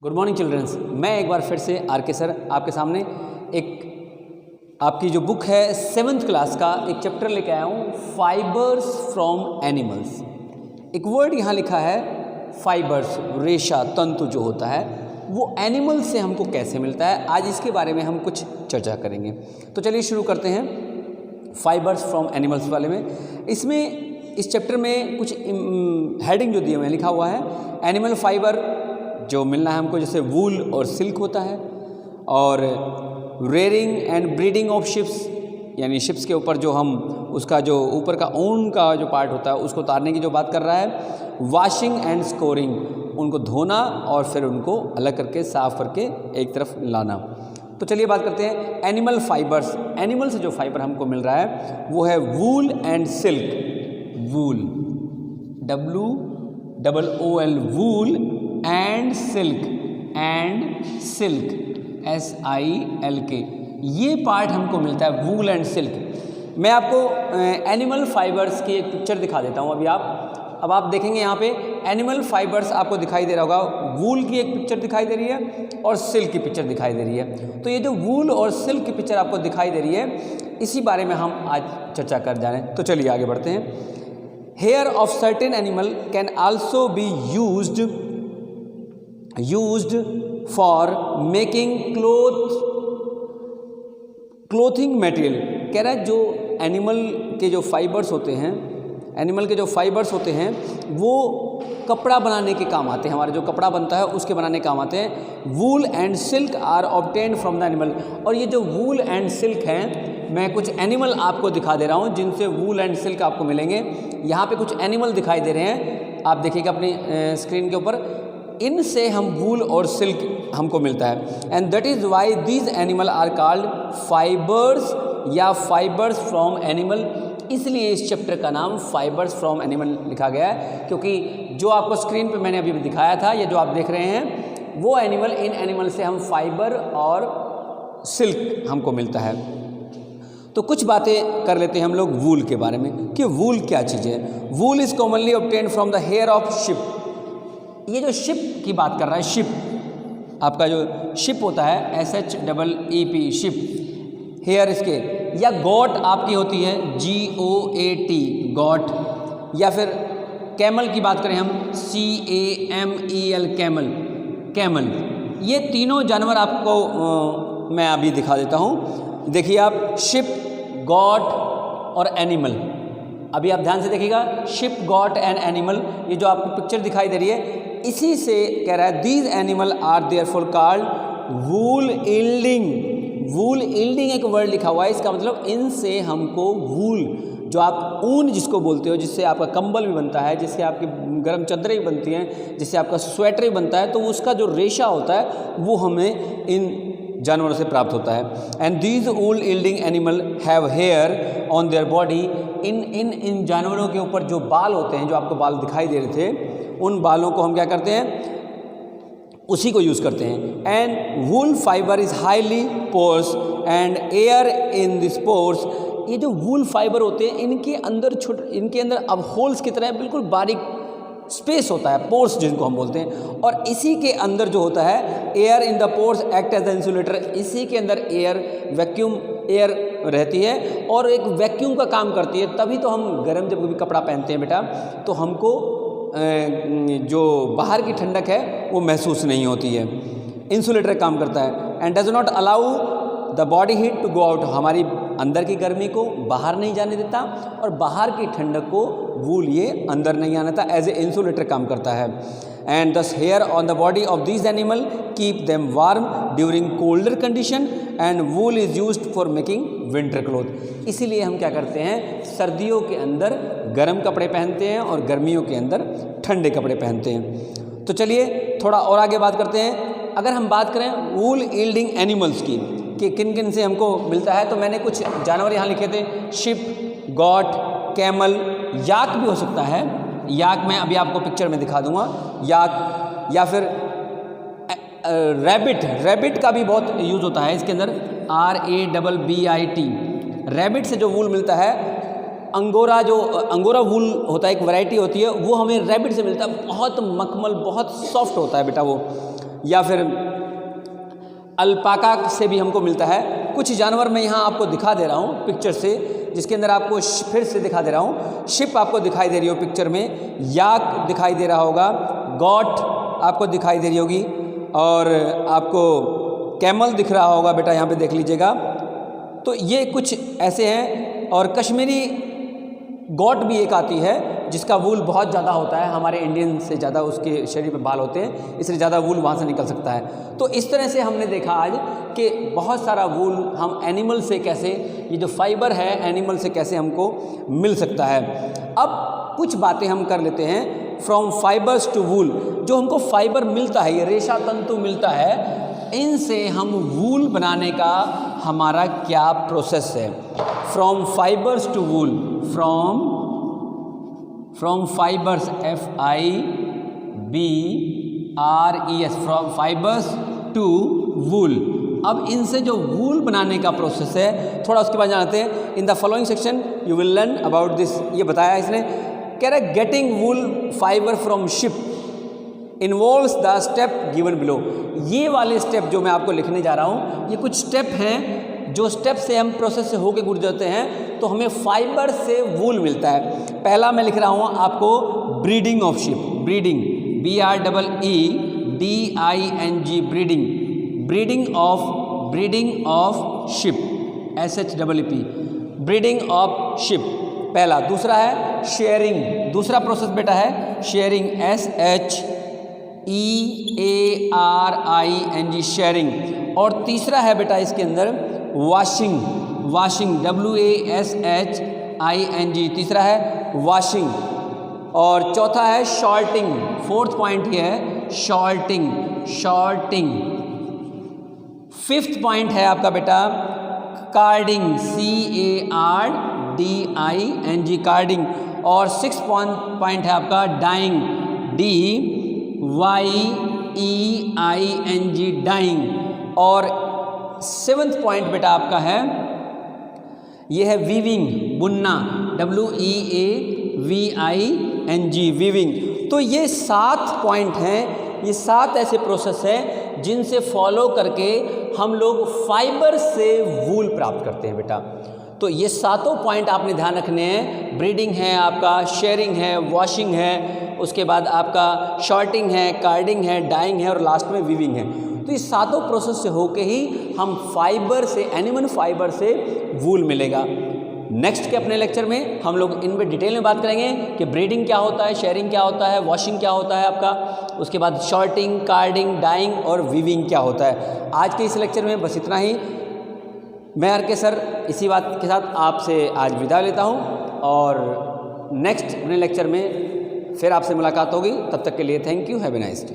Good morning children's. मैं एक बार फिर से आर.के. सर आपके सामने एक आपकी जो बुक है 7th क्लास का एक चैप्टर लेके आया हूँ, फाइबर्स फ्रॉम एनिमल्स। एक वर्ड यहाँ लिखा है फाइबर्स, रेशा, तंतु जो होता है वो एनिमल से हमको कैसे मिलता है। आज इसके बारे में हम कुछ चर्चा करेंगे। तो चलिए शुरू करते हैं फाइबर्स फ्रॉम एनिमल्स वाले में। इसमें इस चैप्टर में कुछ हेडिंग जो दिए हुए हैं, लिखा हुआ है एनिमल फाइबर जो मिलना है हमको, जैसे वूल और सिल्क होता है, और rearing and breeding of ships, यानी शिप्स के ऊपर जो हम उसका जो ऊपर का ऊन का जो पार्ट होता है उसको उतारने की जो बात कर रहा है। वॉशिंग एंड स्कोरिंग, उनको धोना और फिर उनको अलग करके साफ करके एक तरफ लाना। तो चलिए बात करते हैं एनिमल फाइबर्स। एनिमल से जो फाइबर हमको मिल रहा है वो है वूल and silk. Wool, WOOL, wool and silk, SILK, ये पार्ट हमको मिलता है वूल एंड सिल्क। मैं आपको एनिमल फाइबर्स की एक पिक्चर दिखा देता हूँ। अब आप देखेंगे यहाँ पे एनिमल फाइबर्स आपको दिखाई दे रहा होगा। वूल की एक पिक्चर दिखाई दे रही है और सिल्क की पिक्चर दिखाई दे रही है। तो ये जो वूल और सिल्क की पिक्चर आपको दिखाई दे रही है, इसी बारे में हम आज चर्चा कर जा रहे हैं। तो चलिए आगे बढ़ते हैं। Hair of certain animal can also be used for making clothing material. कह रहा है जो एनिमल के जो फाइबर्स होते हैं वो कपड़ा बनाने के काम आते हैं। हमारा जो कपड़ा बनता है उसके बनाने के काम आते हैं। Wool and silk are obtained from the animal. और ये जो वूल एंड सिल्क हैं, मैं कुछ एनिमल आपको दिखा दे रहा हूँ जिनसे वूल एंड सिल्क आपको मिलेंगे। यहाँ पे कुछ एनिमल दिखाई दे रहे हैं, आप देखिएगा अपनी स्क्रीन के ऊपर। इनसे हम वूल और सिल्क हमको मिलता है। And that is why these animal are called fibres या फाइबर्स फ्रॉम एनिमल। इसलिए इस चैप्टर का नाम फाइबर्स फ्रॉम एनिमल लिखा गया है, क्योंकि जो आपको स्क्रीन पे मैंने अभी दिखाया था, ये जो आप देख रहे हैं वो एनिमल, इन एनिमल से हम फाइबर और सिल्क हमको मिलता है। तो कुछ बातें कर लेते हैं हम लोग वूल के बारे में कि वूल क्या चीज़ है। Wool is commonly obtained from the hair of sheep. ये जो शिप की बात कर रहा है, शिप, आपका जो शिप होता है SHEEP, शिप, हेयर इसके, या गोट आपकी होती है GOAT, गोट, या फिर कैमल की बात करें हम CAMEL, कैमल। ये तीनों जानवर आपको मैं अभी दिखा देता हूँ। देखिए आप, शिप, गॉट और एनिमल। अभी आप ध्यान से देखिएगा, शिप, गॉट एंड एनिमल, ये जो आपको पिक्चर दिखाई दे रही है, इसी से कह रहा है these animal are therefore called wool yielding. Wool yielding एक वर्ड लिखा हुआ है, इसका मतलब इनसे हमको वूल, जो आप ऊन जिसको बोलते हो, जिससे आपका कंबल भी बनता है, जिससे आपकी गर्म चादरें भी बनती हैं, जिससे आपका स्वेटर भी बनता है, तो उसका जो रेशा होता है वो हमें इन जानवरों से प्राप्त होता है। And these wool yielding animal have hair on their body. इन जानवरों के ऊपर जो बाल होते हैं, जो आपको बाल दिखाई दे रहे थे, उन बालों को हम क्या करते हैं, उसी को यूज़ करते हैं। And wool fibre is highly pores and air in this pores. ये जो वूल फाइबर होते हैं, इनके अंदर अब होल्स की तरह बिल्कुल बारीक स्पेस होता है, पोर्स जिनको हम बोलते हैं, और इसी के अंदर जो होता है air in the pores act as the insulator. इसी के अंदर वैक्यूम एयर रहती है और एक वैक्यूम का काम करती है। तभी तो हम गर्म जब कभी कपड़ा पहनते हैं बेटा, तो हमको जो बाहर की ठंडक है वो महसूस नहीं होती है। इंसुलेटर काम करता है। And does not allow the body heat to go out. हमारी अंदर की गर्मी को बाहर नहीं जाने देता और बाहर की ठंडक को वूल ये अंदर नहीं आने देता, एज ए इंसुलेटर काम करता है। And this hair on the body of these animal keep them warm during colder condition and wool is used for making winter cloth. इसीलिए हम क्या करते हैं, सर्दियों के अंदर गर्म कपड़े पहनते हैं और गर्मियों के अंदर ठंडे कपड़े पहनते हैं। तो चलिए थोड़ा और आगे बात करते हैं। अगर हम बात करें वूल यील्डिंग एनिमल्स की कि किन किन से हमको मिलता है, तो मैंने कुछ जानवर यहाँ लिखे थे, शिप, गॉट, कैमल, याक भी हो सकता है। याक मैं अभी आपको पिक्चर में दिखा दूंगा, याक, या फिर रैबिट का भी बहुत यूज़ होता है इसके अंदर, RABBIT। रैबिट से जो वूल मिलता है, अंगोरा वूल होता है, एक वैरायटी होती है, वो हमें रैबिट से मिलता है। बहुत मखमल, बहुत सॉफ्ट होता है बेटा वो। या फिर अल्पाका से भी हमको मिलता है। कुछ जानवर मैं यहाँ आपको दिखा दे रहा हूँ पिक्चर से, जिसके अंदर आपको फिर से दिखा दे रहा हूँ। शिप आपको दिखाई दे रही हो पिक्चर में, याक दिखाई दे रहा होगा, गॉट आपको दिखाई दे रही होगी, और आपको कैमल दिख रहा होगा बेटा, यहाँ पे देख लीजिएगा। तो ये कुछ ऐसे हैं। और कश्मीरी गॉट भी एक आती है जिसका वूल बहुत ज़्यादा होता है, हमारे इंडियन से ज़्यादा उसके शरीर पे बाल होते हैं, इसलिए ज़्यादा वूल वहाँ से निकल सकता है। तो इस तरह से हमने देखा आज कि बहुत सारा वूल हम एनिमल से कैसे, ये जो फाइबर है एनिमल से कैसे हमको मिल सकता है। अब कुछ बातें हम कर लेते हैं फ्रॉम फाइबर्स टू वूल। जो हमको फाइबर मिलता है, ये रेशा तंतु मिलता है, इनसे हम वूल बनाने का हमारा क्या प्रोसेस है। From fibres to wool, from fibres, FIBRES, from fibres to wool. अब इनसे जो वूल बनाने का प्रोसेस है, थोड़ा उसके बाद जानते हैं। In the following section you will learn about this. ये बताया इसने, कह रहा है getting wool fibre from ship involves the step given below. ये वाले स्टेप जो मैं आपको लिखने जा रहा हूँ, ये कुछ स्टेप हैं, जो स्टेप से हम प्रोसेस से होके गुजरते हैं तो हमें फाइबर से वूल मिलता है। पहला मैं लिख रहा हूँ आपको breeding of ship, breeding, BREEDING, breeding, breeding of ship, SHEEP, breeding of ship पहला। दूसरा है शेयरिंग, दूसरा प्रोसेस बेटा है शेयरिंग, SHEARING, शेयरिंग। और तीसरा है बेटा इसके अंदर वॉशिंग, WASHING, तीसरा है वॉशिंग। और चौथा है शॉर्टिंग, फोर्थ पॉइंट ये है शॉर्टिंग। फिफ्थ पॉइंट है आपका बेटा कार्डिंग, CARDING, कार्डिंग। और सिक्स पॉइंट है आपका डाइंग, DYEING, डाइंग। और सेवंथ पॉइंट बेटा आपका है, ये है वीविंग, बुनना, WEAVING, वीविंग। तो ये 7 पॉइंट हैं, ये 7 ऐसे प्रोसेस हैं जिनसे फॉलो करके हम लोग फाइबर से वूल प्राप्त करते हैं बेटा। तो ये 7 पॉइंट आपने ध्यान रखने हैं। ब्रीडिंग है आपका, शेयरिंग है, वॉशिंग है, उसके बाद आपका शॉर्टिंग है, कार्डिंग है, डाइंग है, और लास्ट में वीविंग है। तो ये 7 प्रोसेस से होके ही हम फाइबर से, एनिमल फाइबर से वूल मिलेगा। नेक्स्ट के अपने लेक्चर में हम लोग इन पे डिटेल में बात करेंगे कि ब्रीडिंग क्या होता है, शेयरिंग क्या होता है, वॉशिंग क्या होता है आपका, उसके बाद शॉर्टिंग, कार्डिंग, डाइंग और वीविंग क्या होता है। आज के इस लेक्चर में बस इतना ही। मैं RK सर इसी बात के साथ आपसे आज विदा लेता हूँ, और नेक्स्ट अपने लेक्चर में फिर आपसे मुलाकात होगी। तब तक के लिए thank you, have a nice day.